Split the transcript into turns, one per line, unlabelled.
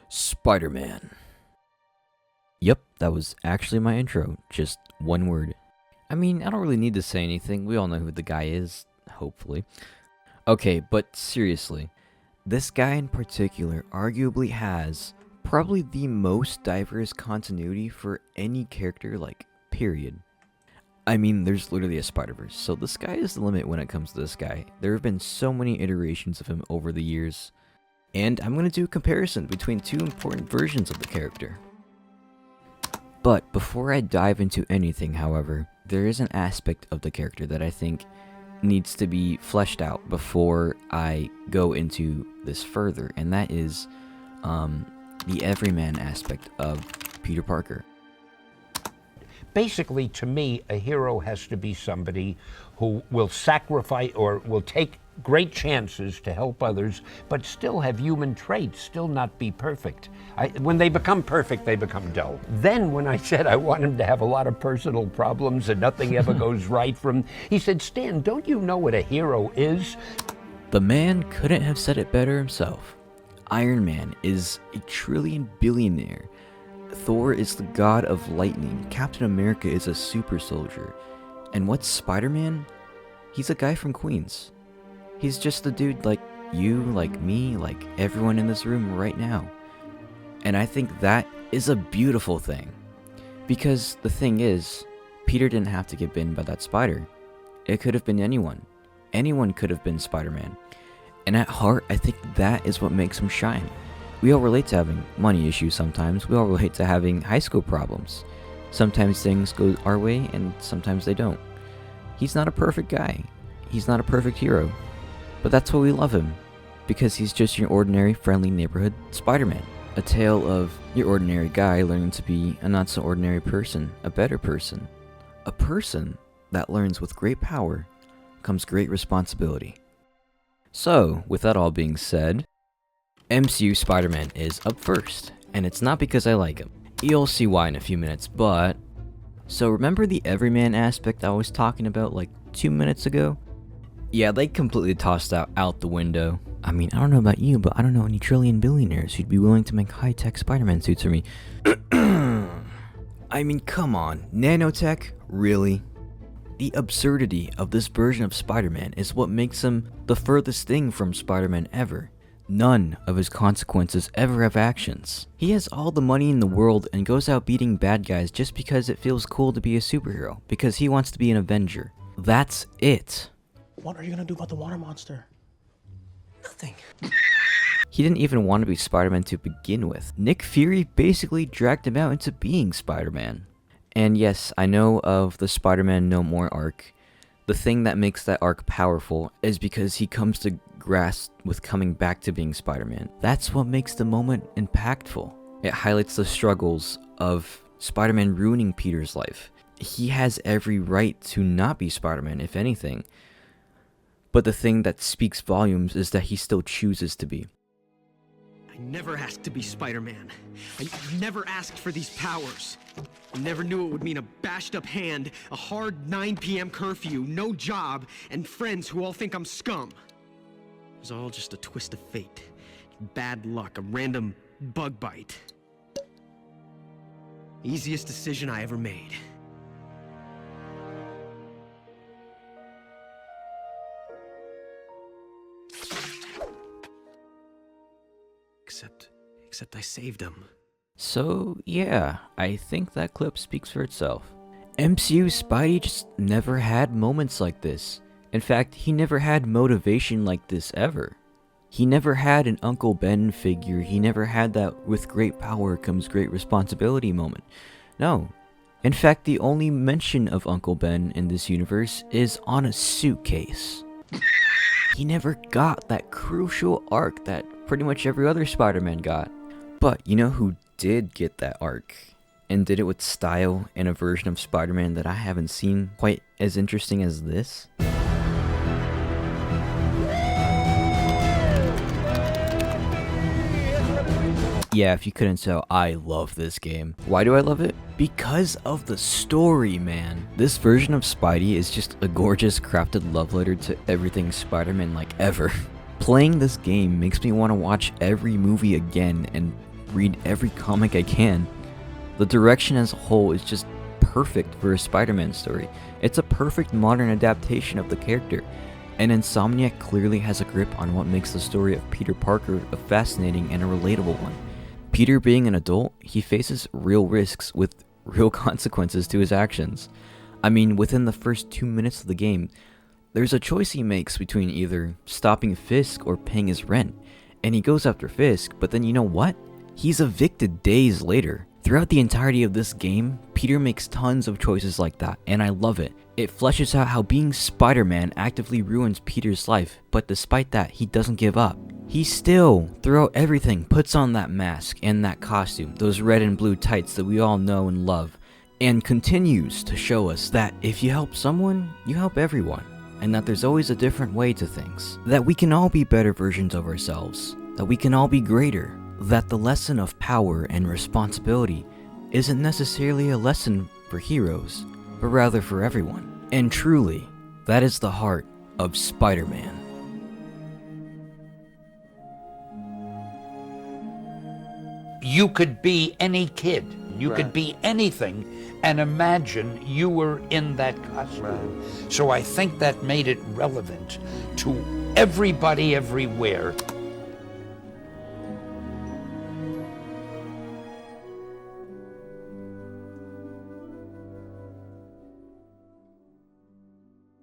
Spider-Man. Yep, that was actually my intro. Just one word. I mean, I don't really need to say anything. We all know who the guy is, hopefully. Okay, but seriously, this guy in particular arguably has probably the most diverse continuity for any character, like, period. I mean, there's literally a Spider-Verse, so the sky is the limit when it comes to this guy. There have been so many iterations of him over the years, and I'm going to do a comparison between two important versions of the character. But before I dive into anything, however, there is an aspect of the character that I think needs to be fleshed out before I go into this further, and that is the everyman aspect of Peter Parker.
Basically, to me, a hero has to be somebody who will sacrifice or will take great chances to help others, but still have human traits, still not be perfect. When they become perfect, they become dull. Then when I said I want him to have a lot of personal problems and nothing ever goes right for him, he said, "Stan, don't you know what a hero is?"
The man couldn't have said it better himself. Iron Man is a trillion billionaire. Thor is the god of lightning. Captain America is a super soldier. And what's Spider-Man? He's a guy from Queens. He's just a dude like you, like me, like everyone in this room right now. And I think that is a beautiful thing. Because the thing is, Peter didn't have to get bitten by that spider. It could have been anyone. Anyone could have been Spider-Man. And at heart, I think that is what makes him shine. We all relate to having money issues sometimes. We all relate to having high school problems. Sometimes things go our way and sometimes they don't. He's not a perfect guy. He's not a perfect hero. But that's why we love him. Because he's just your ordinary, friendly neighborhood Spider-Man. A tale of your ordinary guy learning to be a not so ordinary person, a better person. A person that learns with great power comes great responsibility. So, with that all being said, MCU Spider-Man is up first, and it's not because I like him. You'll see why in a few minutes, but... So remember the everyman aspect I was talking about like 2 minutes ago? Yeah, they completely tossed that out the window. I mean, I don't know about you, but I don't know any trillion billionaires who'd be willing to make high-tech Spider-Man suits for me. I mean, come on, nanotech? Really? The absurdity of this version of Spider-Man is what makes him the furthest thing from Spider-Man ever. None of his consequences ever have actions. He has all the money in the world and goes out beating bad guys just because it feels cool to be a superhero, because he wants to be an Avenger. That's it.
What are you gonna do about the water monster? Nothing.
He didn't even want to be Spider-Man to begin with. Nick Fury basically dragged him out into being Spider-Man. And yes, I know of the Spider-Man No More arc. The thing that makes that arc powerful is because he comes to grasp with coming back to being Spider-Man. That's what makes the moment impactful. It highlights the struggles of Spider-Man ruining Peter's life. He has every right to not be Spider-Man, if anything. But the thing that speaks volumes is that he still chooses to be.
I never asked to be Spider-Man. I never asked for these powers. I never knew it would mean a bashed up hand, a hard 9 p.m. curfew, no job, and friends who all think I'm scum. It was all just a twist of fate. Bad luck, a random bug bite. Easiest decision I ever made. Except I saved him.
So, yeah, I think that clip speaks for itself. MCU Spidey just never had moments like this. In fact, he never had motivation like this ever. He never had an Uncle Ben figure. He never had that with great power comes great responsibility moment. No. In fact, the only mention of Uncle Ben in this universe is on a suitcase. He never got that crucial arc that pretty much every other Spider-Man got. But you know who did get that arc? And did it with style and a version of Spider-Man that I haven't seen quite as interesting as this? Yeah, if you couldn't tell, I love this game. Why do I love it? Because of the story, man. This version of Spidey is just a gorgeous crafted love letter to everything Spider-Man like ever. Playing this game makes me want to watch every movie again and read every comic I can. The direction as a whole is just perfect for a Spider-Man story. It's a perfect modern adaptation of the character, and Insomniac clearly has a grip on what makes the story of Peter Parker a fascinating and a relatable one. Peter being an adult, he faces real risks with real consequences to his actions. I mean, within the first 2 minutes of the game, there's a choice he makes between either stopping Fisk or paying his rent, and he goes after Fisk, but then you know what? He's evicted days later. Throughout the entirety of this game, Peter makes tons of choices like that, and I love it. It fleshes out how being Spider-Man actively ruins Peter's life, but despite that, he doesn't give up. He still, throughout everything, puts on that mask and that costume, those red and blue tights that we all know and love, and continues to show us that if you help someone, you help everyone, and that there's always a different way to things. That we can all be better versions of ourselves, that we can all be greater, that the lesson of power and responsibility isn't necessarily a lesson for heroes, but rather for everyone. And truly, that is the heart of Spider-Man.
You could be any kid. You could be anything, and imagine you were in that costume. So I think that made it relevant to everybody everywhere.